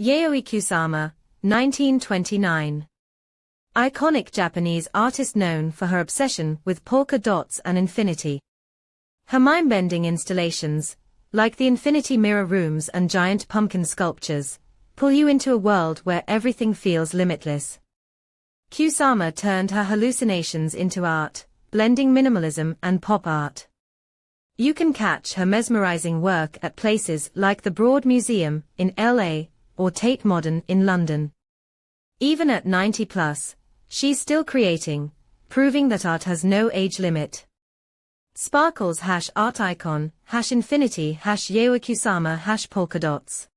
Yayoi Kusama, 1929. Iconic Japanese artist known for her obsession with polka dots and infinity. Her mind-bending installations, like the infinity mirror rooms and giant pumpkin sculptures, pull you into a world where everything feels limitless. Kusama turned her hallucinations into art, blending minimalism and pop art. You can catch her mesmerizing work at places like the Broad Museum in LA or Tate Modern in London. Even at 90 plus, she's still creating, proving that art has no age limit. Sparkles #art icon, #infinity, Yayoi Kusama, #polka dots.